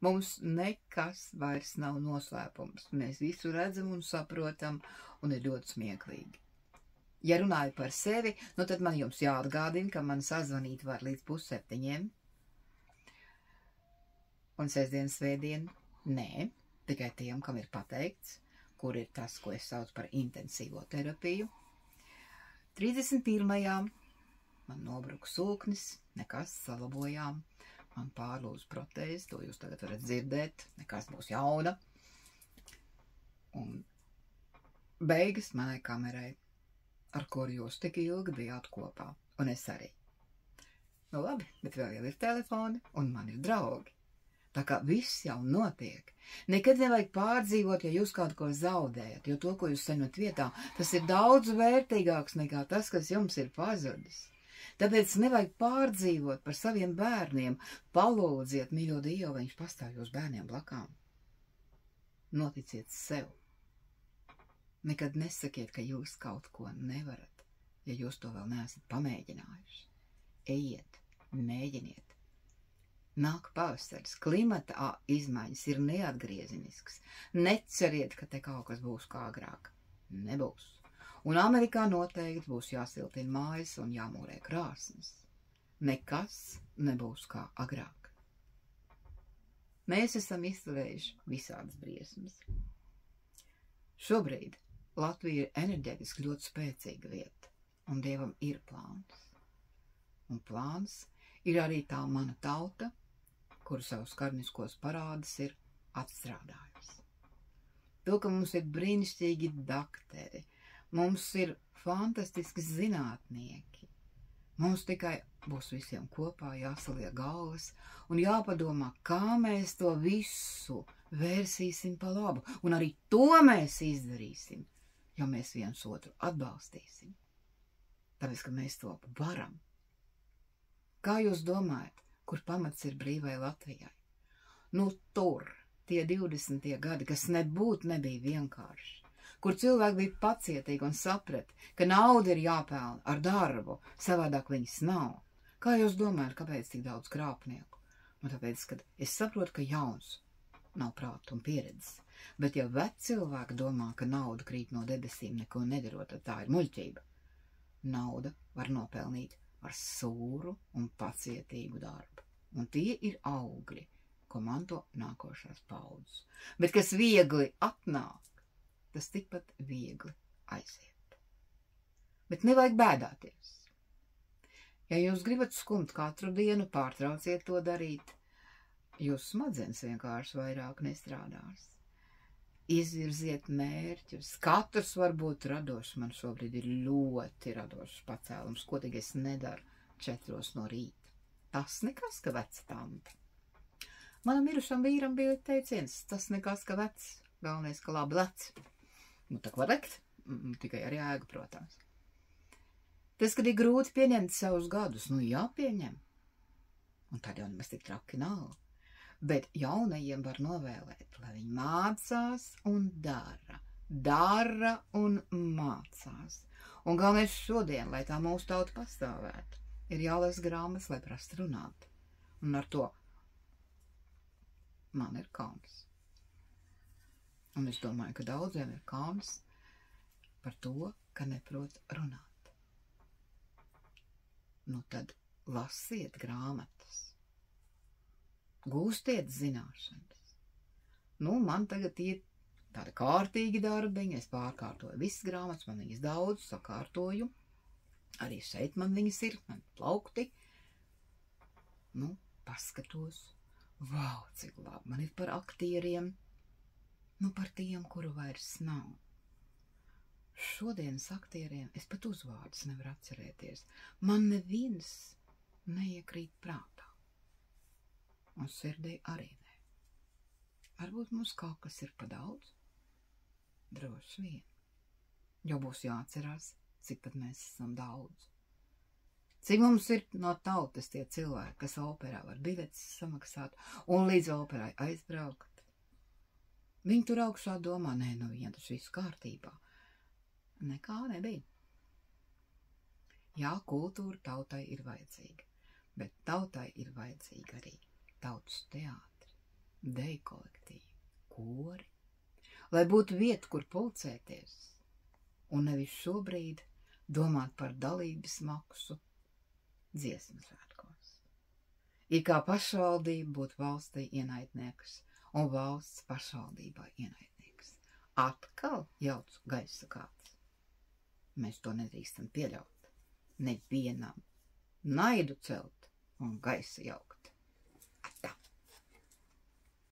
Mums nekas vairs nav noslēpums. Mēs visu redzam un saprotam, un ir ļoti smieklīgi. Ja runāju par sevi, nu tad man jums jāatgādina, ka man sazvanīt var līdz 6:30. Un sestdien, svētdien, nē, tikai tiem, kam ir pateikts, kur ir tas, ko es saucu par intensīvo terapiju. 31. man nobruka sulknis, nekas, salabojām. Man pārlūza protēzi, to jūs tagad varat dzirdēt, nekas būs jauna. Un beigas manai kamerai, ar kuru jūs tik ilgi bijāt kopā, un es arī. Nu labi, bet vēl jau ir telefoni, un man ir draugi. Tā kā viss jau notiek. Nekad nevajag pārdzīvot, ja jūs kaut ko zaudējat, jo to, ko jūs saņemat vietā, tas ir daudz vērtīgāks nekā tas, kas jums ir pazudis. Tāpēc nevajag pārdzīvot par saviem bērniem. Palūdziet, mīļo Dievu, viņš pastāv jūs bērniem blakām. Noticiet sev. Nekad nesakiet, ka jūs kaut ko nevarat, ja jūs to vēl neesat pamēģinājuši. Ejiet, mēģiniet. Nāk pavasaris, klimata izmaiņas ir neatgriezenisks. Neceriet, ka te kaut kas būs kā agrāk. Nebūs. Un Amerikā noteikti būs jāsiltina mājas un jāmūrē krāsnes. Nekas nebūs kā agrāk. Mēs esam izturējuši visādas briesmas. Šobrīd Latvija ir enerģētiski ļoti spēcīga vieta, un Dievam ir plāns. Un plāns ir arī tā mana tauta, kuru savus karniskos parādus ir atstrādājusi. To, ka mums ir brīnišķīgi dakteri, mums ir fantastiski zinātnieki. Mums tikai būs visiem kopā jāsaliek galvas un jāpadomā, kā mēs to visu vērsīsim pa labu. Un arī to mēs izdarīsim, jo mēs viens otru atbalstīsim. Tāpēc, ka mēs to varam. Kā jūs domājat, kur pamats ir brīvai Latvijai? Nu tur, tie 20. gadi, kas nebija vienkārši. Kur cilvēki bija pacietīgi un saprat, ka nauda ir jāpelna ar darbu, savādāk viņas nav. Kā jūs domājat, kāpēc tik daudz krāpnieku? Nu, tāpēc, ka es saprotu, ka jauns nav prāta un pieredzes, bet ja veci cilvēki domā, ka nauda krīt no debesīm neko nedarot, tad tā ir muļķība. Nauda var nopelnīt ar sūru un pacietīgu darbu, un tie ir augļi, ko manto nākošās paudzes. Bet kas viegli atnāk, tas tikpat viegli aiziet. Bet nevajag bēdāties. Ja jūs gribat skumt katru dienu, pārtrauciet to darīt. Jūs smadzenes vienkārši vairāk nestrādās. Izvirziet mērķus. Katrs var būt radošs. Man šobrīd ir ļoti radošs pacēlums, ko tik es nedaru 4 no rīta. Tas nekas, ka veca tante. Manam mirušam vīram bija teiciens, tas nekas, ka vecs. Galvenais, ka labi lec. Nu, tā var lekt, tikai ar jēgu, protams. Tas, kad ir grūti pieņemt savus gadus, nu jāpieņem. Un tad jau nemaz tik traki nav. Bet jaunajiem var novēlēt, lai viņi mācās un dara. Dara un mācās. Un galvenais šodien, lai tā mūsu tauta pastāvētu, ir jālasa grāmatas, lai prastu runāt. Un ar to man ir kauns. Un es domāju, ka daudziem ir kauns par to, ka neprot runāt. Nu tad lasiet grāmatas. Gūstiet zināšanas. Nu, man tagad ir tāda kārtīgi darbiņa, es pārkārtoju visas grāmatas, man viņas daudz, sakārtoju. Arī šeit man viņas ir, man plaukti. Nu, paskatos. Vau, cik labi man ir par aktieriem. Nu, par tiem, kuru vairs nav. Šodienas aktieriem es pat uzvārdus nevaru atcerēties. Man neviens neiekrīt prātā. Un sirdī arī ne. Varbūt mums kaut kas ir pa daudz? Droši vien. Jo būs jāatcerās, cik pat mēs esam daudz. Cik mums ir no tautas tie cilvēki, kas operā var biļetes samaksāt un līdz operai aizbraukt. Viņi tur augšā domā, nē, nu viņiem tas viss kārtībā. Nekā nebija. Jā, kultūra tautai ir vajadzīga, bet tautai ir vajadzīga arī tautas teātri. deju kolektīvi, kori, lai būtu vieta, kur pulcēties, un nevis šobrīd domāt par dalības maksu dziesmu svētkos. Ir kā pašvaldība būt valstī ienaidnieks, un valsts pašvaldībā ienaidnieks. Atkal jauc gaisa kāds. Mēs to nedrīkstam pieļaut. Nevienam naidu celt un gaisa jaukt.